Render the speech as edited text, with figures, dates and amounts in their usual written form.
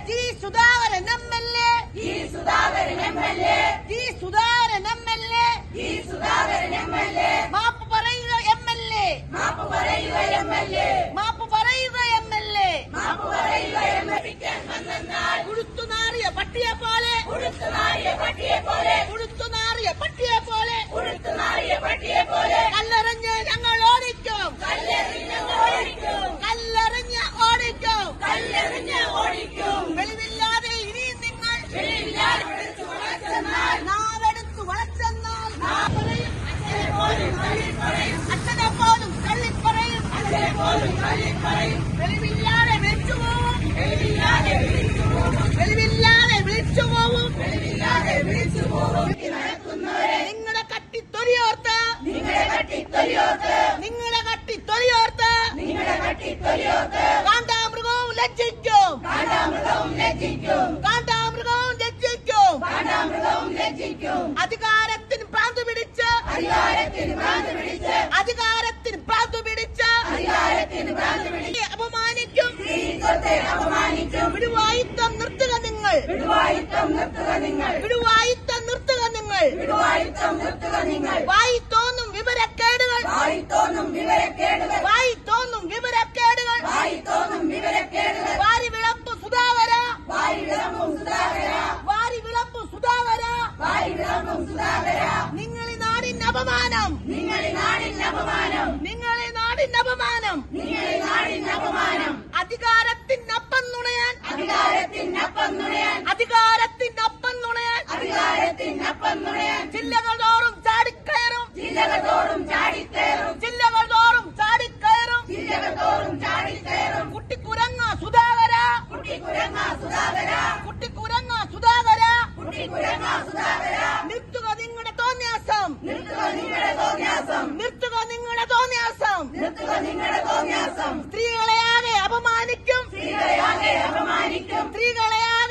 G Sudhakaran MLA, G Sudhakaran MLA, G Sudhakaran MLA, G Sudhakaran MLA, മാപ്പ് പറയുക MLA, മാപ്പ് പറയുക എംഎൽഎ, മാപ്പ് പറയുക എംഎൽഎ, മാപ്പ് പറയുക എംഎൽഎ. ഉടുത്തുനാറിയ പട്ടിയെ പോലെ, ഉടുത്തുനാറിയ പട്ടിയെ പോലെ, ഉടുത്തുനാറിയ പട്ടിയെ പോലെ, ഉടുത്തുനാറിയ പട്ടിയെ പോലെ കല്ലെറിഞ്ഞ് ഞങ്ങൾ ഓടിക്കും, കല്ലെറിഞ്ഞ് ഓടിക്കും, കല്ലെറിഞ്ഞ് ഓടിക്കും, കല്ലെറിഞ്ഞ് ഓടിക്കും. വെളിവില്ലാതെ ഇനിയും നിങ്ങൾ, വെളിവില്ലാതെ നാവെടുത്ത് വളച്ചെന്നാൽ അച്ഛനെ പോലും തള്ളിപ്പറയും, അച്ഛനെ പോലും തള്ളിപ്പറയും, അച്ഛനെ പോലും തള്ളിപ്പറയും. വെളിവില്ലാതെ വിളിച്ചു പോവും, വെളിവില്ലാതെ വിളിച്ചു പോവും, വെളിവില്ലാതെ വിളിച്ചു പോവും, വെളിവില്ലാതെ വിളിച്ചു പോവും. നിങ്ങളുടെ കട്ടിത്തൊലിയോർത്ത്, നിങ്ങളുടെ കട്ടിത്തൊലിയോർത്ത്, നിങ്ങളുടെ കട്ടിത്തൊലിയോർത്ത്, നിങ്ങളുടെ കട്ടിത്തൊലിയോർത്ത് കാണ്ടാമൃഗവും ലജ്ജിക്കും, കാണ്ടാമൃഗവും ലജ്ജിക്കും, കാണ്ടാമൃഗവും ലജ്ജിക്കും, കാണ്ടാമൃഗവും ലജ്ജിക്കും. അധികാരത്തിന് ഭ്രാന്ത് പിടിച്ച്, അധികാരത്തിന് ഭ്രാന്ത് പിടിച്ച്, അധികാരത്തിന് ഭ്രാന്ത് പിടിച്ച്, അധികാരത്തിന് ഭ്രാന്ത് പിടിച്ച് അപമാനിക്കും, അപമാനിക്കും. വിടുവായിത്തം നിർത്തുക നിങ്ങൾ, വിടുവായിത്തം നിർത്തുക നിങ്ങൾ, വിടുവായിത്തം നിർത്തുക നിങ്ങൾ, വിടുവായിത്തം നിർത്തുക നിങ്ങൾ. വായി തോന്നും വിവരക്കേടുകൾ, വായി തോന്നും വിവരക്കേടുകൾ, വായി തോന്നും വിവരക്കേടുകൾ, വായി തോന്നും വിവരക്കേടുകൾ. വാരി വിളമ്പ് സുധാകര, വാരി വിളമ്പും സുധാകര, വാരി വിളമ്പും സുധാകര, വാരി വിളമ്പും സുധാകര. നിങ്ങളീ നാടിന് അപമാനം, നിങ്ങളീ നാടിന് അപമാനം, നിങ്ങളീ നാടിന് അപമാനം, നിങ്ങളീ നാടിന് അപമാനം. അധികാരത്തിനൊപ്പം നുണയാൻ, അധികാരത്തിനൊപ്പം നുണയാൻ, അധികാരത്തിനൊപ്പം നുണയാൻ, അധികാരത്തിനൊപ്പം നുണയാൻ. ജില്ലകൾ തോറും ചാടിക്കയറും, ജില്ലകൾ തോറും ചാടിക്കയറും, ജില്ലകൾ തോറും ചാടിക്കയറും, ജില്ലകൾ തോറും ചാടിക്കയറും. കുട്ടിക്കുരങ്ങ സുധാകര, കുട്ടിക്കുരങ്ങ സുധാകര, കുട്ടിക്കുരങ്ങ സുധാകര, കുട്ടിക്കുരങ്ങ സുധാകര. നിർത്തുക നിങ്ങളുടെ തോന്നിയാസം, നിർത്തുക നിങ്ങളുടെ തോന്നിയാസം, നിർത്തുക നിങ്ങളുടെ തോന്നിയാസം, നിർത്തുക നിങ്ങളുടെ തോന്നിയാസം. സ്ത്രീകളെയാകെ അപമാനിക്കും, സ്ത്രീകളെയാകെ അപമാനിക്കും, സ്ത്രീകളെയാകെ